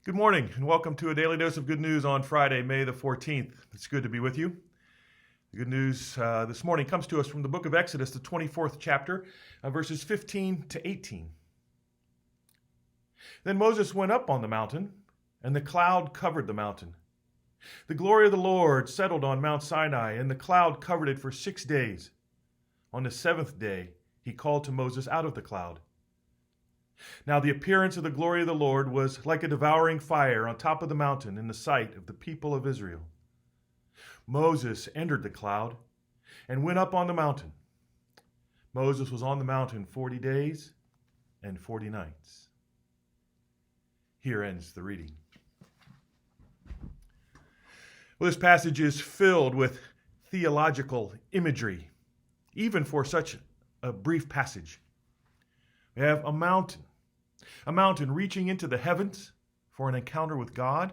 Good morning and welcome to a daily dose of good news on Friday, May the 14th. It's good to be with you. The good news this morning comes to us from the book of Exodus, the 24th chapter, verses 15 to 18. Then Moses went up on the mountain, and the cloud covered the mountain. The glory of the Lord settled on Mount Sinai, and the cloud covered it for 6 days. On the seventh day, he called to Moses out of the cloud. Now the appearance of the glory of the Lord was like a devouring fire on top of the mountain in the sight of the people of Israel. Moses entered the cloud and went up on the mountain. Moses was on the mountain 40 days and 40 nights. Here ends the reading. Well, this passage is filled with theological imagery, even for such a brief passage. We have a mountain reaching into the heavens for an encounter with God.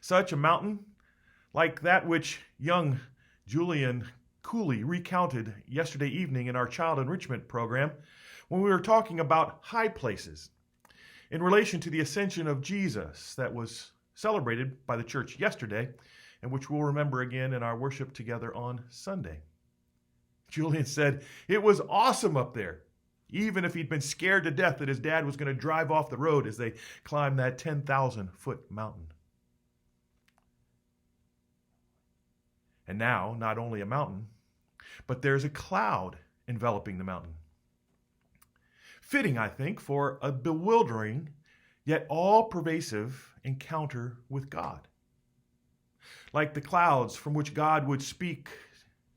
Such a mountain, like that which young Julian Cooley recounted yesterday evening in our child enrichment program when we were talking about high places in relation to the ascension of Jesus that was celebrated by the church yesterday and which we'll remember again in our worship together on Sunday. Julian said it was awesome up there, even if he'd been scared to death that his dad was going to drive off the road as they climbed that 10,000-foot mountain. And now, not only a mountain, but there's a cloud enveloping the mountain. Fitting, I think, for a bewildering yet all-pervasive encounter with God. Like the clouds from which God would speak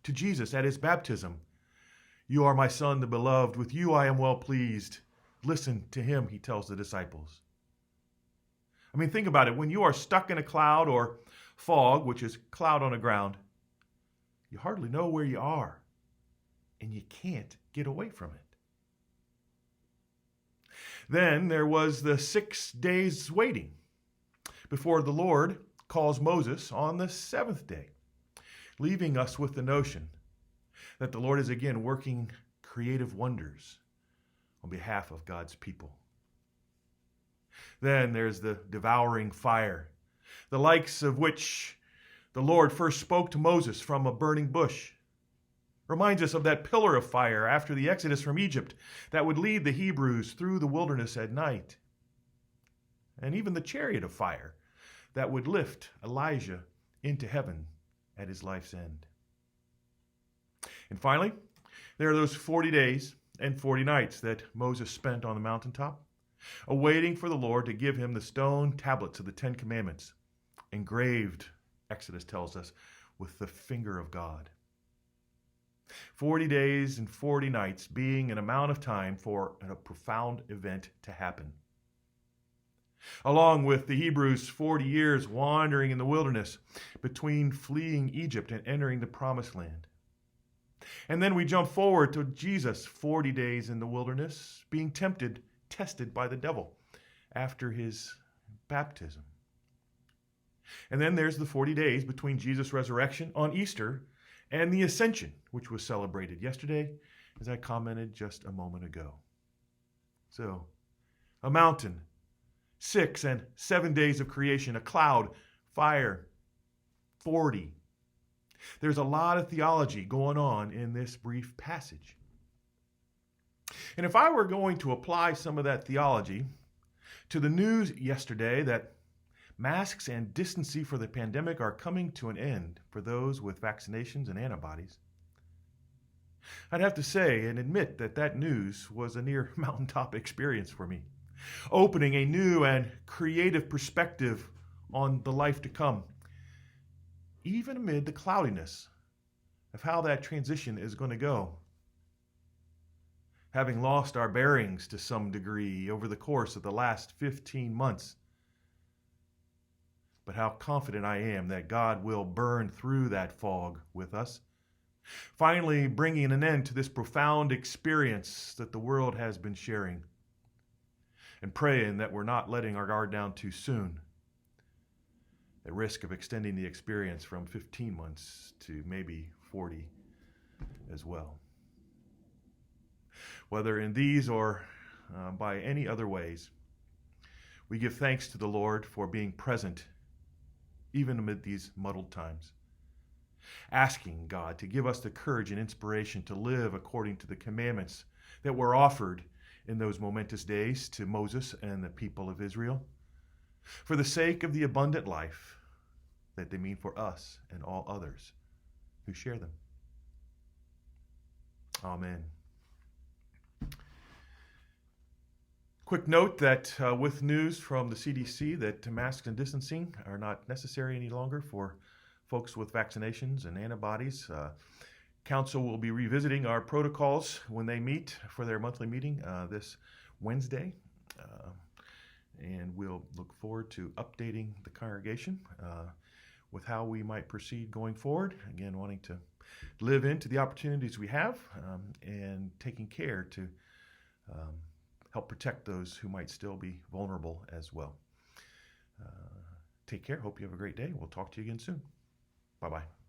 to Jesus at his baptism. "You are my son, the beloved. With you I am well pleased. Listen to him," he tells the disciples. I mean, think about it. When you are stuck in a cloud or fog, which is cloud on the ground, you hardly know where you are, and you can't get away from it. Then there was the 6 days waiting before the Lord calls Moses on the seventh day, leaving us with the notion that the Lord is again working creative wonders on behalf of God's people. Then there's the devouring fire, the likes of which the Lord first spoke to Moses from a burning bush. Reminds us of that pillar of fire after the Exodus from Egypt that would lead the Hebrews through the wilderness at night. And even the chariot of fire that would lift Elijah into heaven at his life's end. And finally, there are those 40 days and 40 nights that Moses spent on the mountaintop, awaiting for the Lord to give him the stone tablets of the Ten Commandments, engraved, Exodus tells us, with the finger of God. 40 days and 40 nights being an amount of time for a profound event to happen. Along with the Hebrews' 40 years wandering in the wilderness between fleeing Egypt and entering the Promised Land. And then we jump forward to Jesus, 40 days in the wilderness, being tested by the devil after his baptism. And then there's the 40 days between Jesus' resurrection on Easter and the ascension, which was celebrated yesterday, as I commented just a moment ago. So, a mountain, 6 and 7 days of creation, a cloud, fire, 40. There's a lot of theology going on in this brief passage. And if I were going to apply some of that theology to the news yesterday that masks and distancing for the pandemic are coming to an end for those with vaccinations and antibodies, I'd have to say and admit that that news was a near mountaintop experience for me, opening a new and creative perspective on the life to come, even amid the cloudiness of how that transition is going to go. Having lost our bearings to some degree over the course of the last 15 months, but how confident I am that God will burn through that fog with us, finally bringing an end to this profound experience that the world has been sharing, and praying that we're not letting our guard down too soon, at risk of extending the experience from 15 months to maybe 40 as well. Whether in these or by any other ways, We give thanks to the Lord for being present even amid these muddled times, asking God to give us the courage and inspiration to live according to the commandments that were offered in those momentous days to Moses and the people of Israel, for the sake of the abundant life that they mean for us and all others who share them. Amen. Quick note that with news from the CDC that masks and distancing are not necessary any longer for folks with vaccinations and antibodies, Council will be revisiting our protocols when they meet for their monthly meeting this Wednesday. And we'll look forward to updating the congregation with how we might proceed going forward. Again, wanting to live into the opportunities we have and taking care to help protect those who might still be vulnerable as well. Take care. Hope you have a great day. We'll talk to you again soon. Bye-bye.